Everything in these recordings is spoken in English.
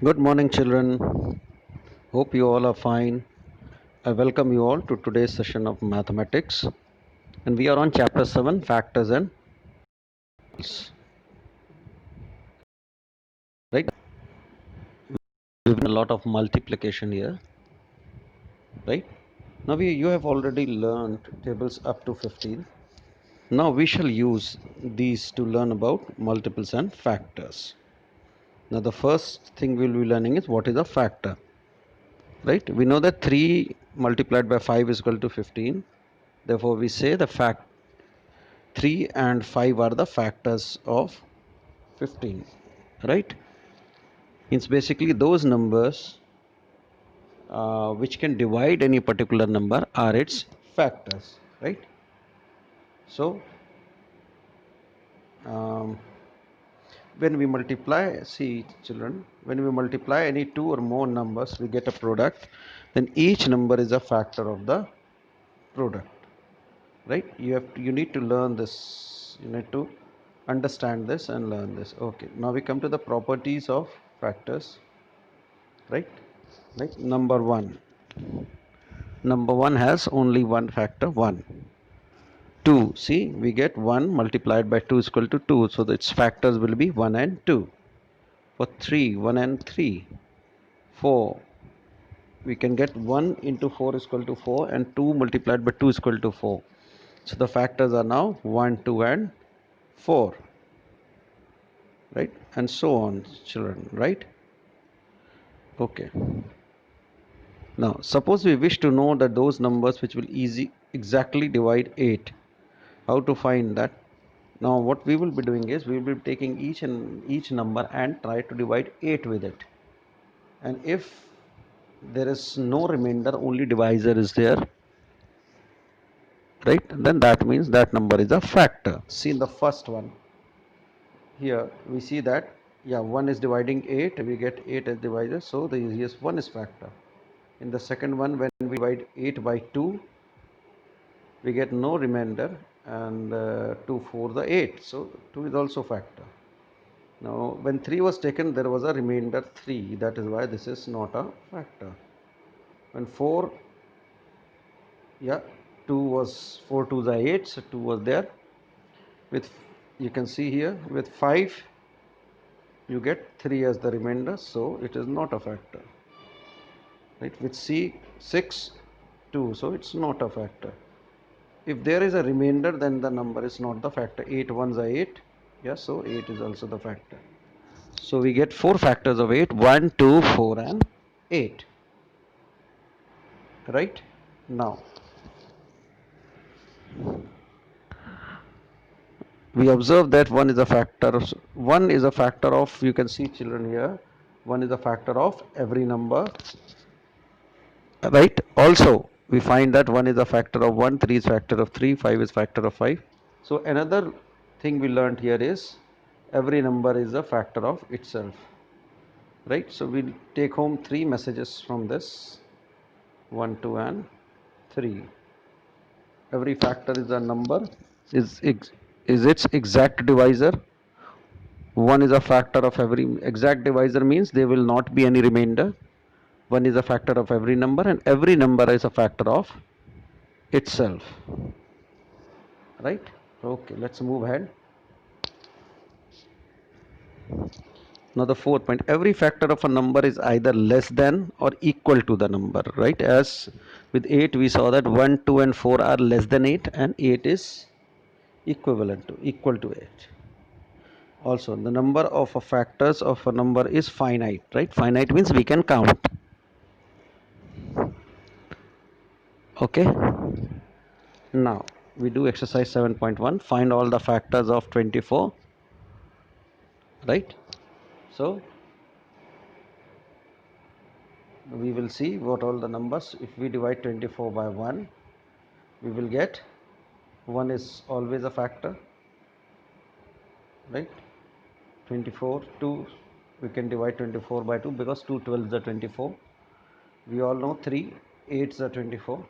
Good morning, children. Hope you all are fine. I welcome you all to today's session of mathematics, and we are on chapter 7 factors and multiples. Right? We've done a lot of multiplication here, right? Now you have already learned tables up to 15. Now we shall use these to learn about multiples and factors. Now the first thing we'll be learning is what is a factor. Right? We know that 3 multiplied by 5 is equal to 15. Therefore, we say the fact 3 and 5 are the factors of 15. Right? It's basically those numbers which can divide any particular number are its factors. Right? So, um, when we multiply, see children, when we multiply any two or more numbers, we get a product. Then each number is a factor of the product. Right, you need to learn this, you need to understand this and learn this. Okay, now we come to the properties of factors. Right, number one has only one factor, 1. 2, see, we get 1 multiplied by 2 is equal to 2, so its factors will be 1 and 2. For 3, 1 and 3. 4, we can get 1 into 4 is equal to 4, and 2 multiplied by 2 is equal to 4. So the factors are now 1, 2 and 4. Right, and so on, children. Right? Okay, now suppose we wish to know that those numbers which will exactly divide 8, how to find that? Now what we will be doing is we will be taking each number and try to divide 8 with it, and if there is no remainder, only divisor is there, right, then that means that number is a factor. See, in the first one here we see that, yeah, 1 is dividing 8, we get 8 as divisor, so the easiest one is factor. In the second one, when we divide 8 by 2, we get no remainder, and 2 4 the 8, so 2 is also factor. Now when 3 was taken, there was a remainder 3, that is why this is not a factor. When 4, yeah, 2 was 4 2 the 8, so 2 was there. With, you can see here, with 5 you get 3 as the remainder, so it is not a factor. Right, with C 6 2, so it's not a factor. If there is a remainder, then the number is not the factor. 8 ones are 8. Yes, so 8 is also the factor. So we get 4 factors of 8: 1, 2, 4, and 8. Right? Now, we observe that 1 is a factor of, 1 is a factor of, you can see children here, 1 is a factor of every number. Right? Also, we find that 1 is a factor of 1, 3 is factor of 3, 5 is factor of 5. So another thing we learned here is every number is a factor of itself. Right, so we'll take home 3 messages from this: 1, 2, and 3. Every factor is a number, is its exact divisor. 1 is a factor of every, exact divisor means there will not be any remainder. 1 is a factor of every number, and every number is a factor of itself. Right? Okay, let's move ahead. Now the fourth point, every factor of a number is either less than or equal to the number. Right, as with 8 we saw that 1, 2, and 4 are less than 8, and 8 is equal to 8. Also, the number of factors of a number is finite. Right, finite means we can count. Okay, now we do exercise 7.1, find all the factors of 24. Right, so we will see what all the numbers. If we divide 24 by 1, we will get 1 is always a factor. Right, 24 2, we can divide 24 by 2 because 2 12s are 24. We all know 3 8s are 24,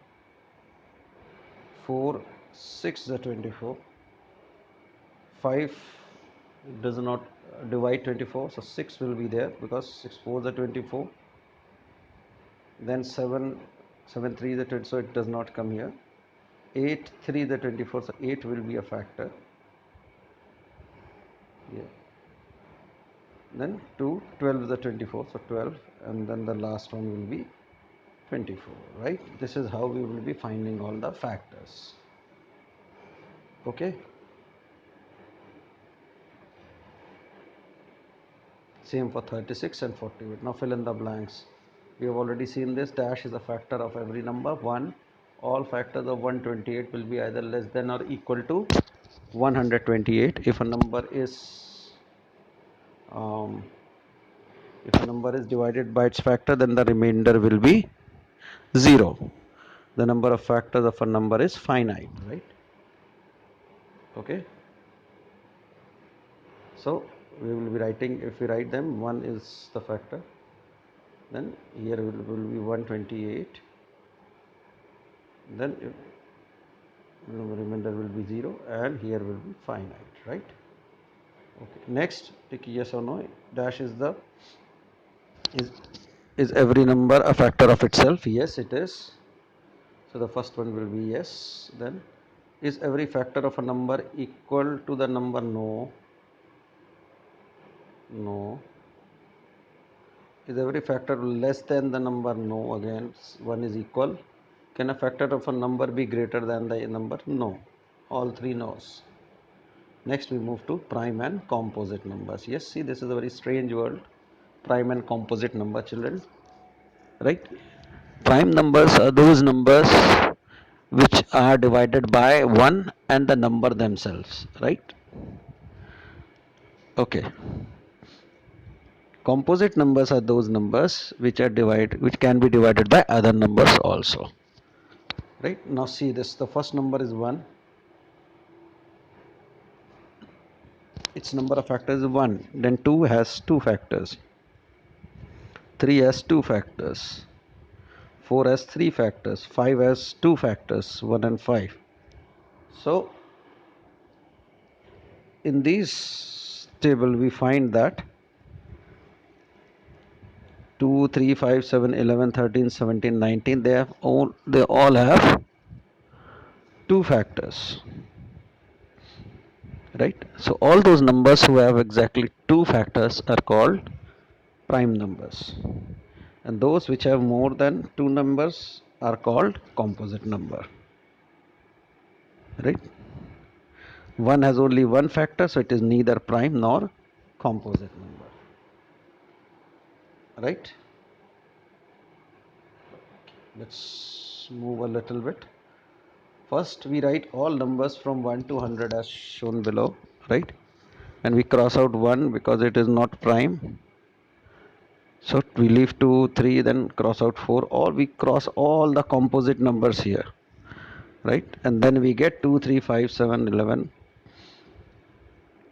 4 6 are 24, 5 does not divide 24, so 6 will be there because 6 4 is 24. Then 7 7 3 is 20, so it does not come here. 8 3 is 24, so 8 will be a factor. Yeah. Then 2 12 is 24, so 12, and then the last one will be 24, right? This is how we will be finding all the factors. Okay. Same for 36 and 48. Now fill in the blanks. We have already seen this. Dash is a factor of every number 1. All factors of 128 will be either less than or equal to 128. Um, if a number is divided by its factor, then the remainder will be 0. The number of factors of a number is finite, right? Okay. So we will be writing, if we write them, 1 is the factor, then here will be 128, then remainder will be 0, and here will be finite, right? Okay. Next, take yes or no. Dash is the is is every number a factor of itself? Yes, it is. So the first one will be yes. Then, is every factor of a number equal to the number? No. No. Is every factor less than the number? No. Again, one is equal. Can a factor of a number be greater than the number? No. All three no's. Next, we move to prime and composite numbers. Yes, see, this is a very strange word. Prime and composite number, children. Right? Prime numbers are those numbers which are divided by 1 and the number themselves. Right? Okay. Composite numbers are those numbers which can be divided by other numbers also. Right? Now see this. The first number is 1. Its number of factors is 1. Then 2 has 2 factors. 3 has 2 factors. 4 has 3 factors. 5 has 2 factors, 1 and 5. So in this table we find that 2, 3, 5, 7, 11, 13, 17, 19, they all have 2 factors. Right? So all those numbers who have exactly 2 factors are called prime numbers. And those which have more than 2 numbers are called composite number. Right? One has only one factor, so it is neither prime nor composite number. Right? Let's move a little bit. First, we write all numbers from 1 to 100 as shown below. Right? And we cross out 1 because it is not prime. So we leave 2, 3, then cross out 4, or we cross all the composite numbers here. Right? And then we get 2, 3, 5, 7, 11.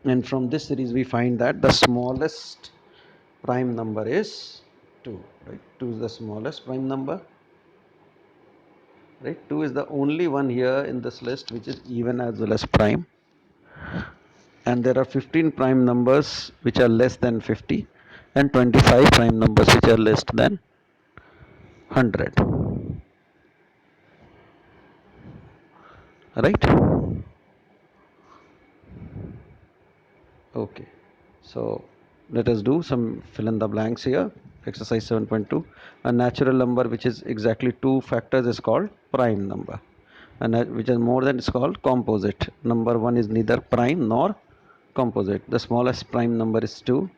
And from this series we find that the smallest prime number is 2. Right? 2 is the smallest prime number. Right? 2 is the only one here in this list which is even as well as prime. And there are 15 prime numbers which are less than 50 and 25 prime numbers which are less than 100. Right? Okay. So let us do some fill in the blanks here. Exercise 7.2. A natural number which is exactly 2 factors is called prime number. And which is more than is called composite. Number 1 is neither prime nor composite. The smallest prime number is 2.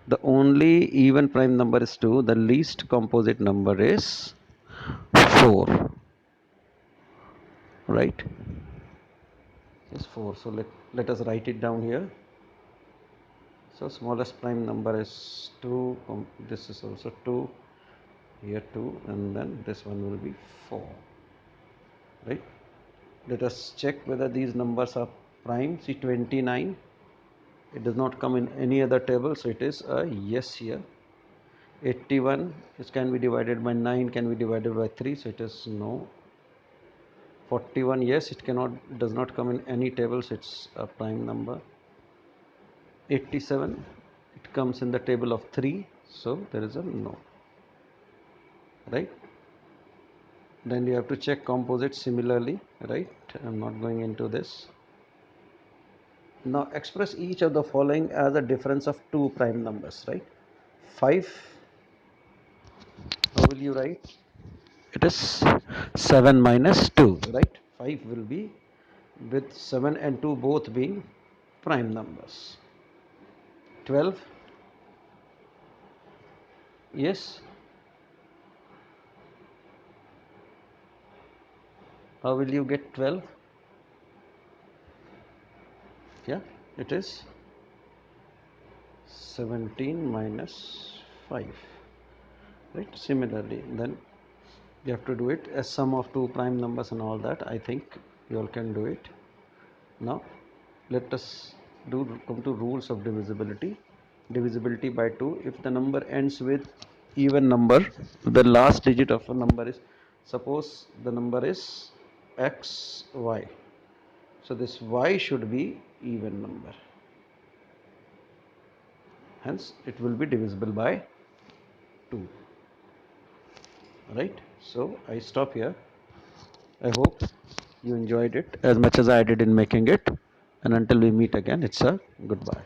The only even prime number is 2. The least composite number is 4. Right? Is 4. So let us write it down here. So smallest prime number is 2. This is also 2. Here 2. And then this one will be 4. Right? Let us check whether these numbers are prime. See 29. It does not come in any other table. So it is a yes here. 81 is can be divided by 9, can be divided by 3, so it is no. 41, yes, it does not come in any table, so it's a prime number. 87, it comes in the table of 3, so there is a no, right? Then you have to check composite similarly, right? I'm not going into this. Now express each of the following as a difference of two prime numbers, right? 5, how will you write? It is 7 minus 2, right? 5 will be with 7 and 2 both being prime numbers. 12, yes, how will you get 12? Yeah, it is 17 minus 5, right? Similarly, then you have to do it as sum of two prime numbers and all that. I think you all can do it. Now let us come to rules of divisibility. Divisibility by 2, if the number ends with even number, the last digit of a number is, suppose the number is x y, so this y should be even number, hence it will be divisible by 2, right? So I stop here. I hope you enjoyed it as much as I did in making it, and until we meet again, it's a goodbye.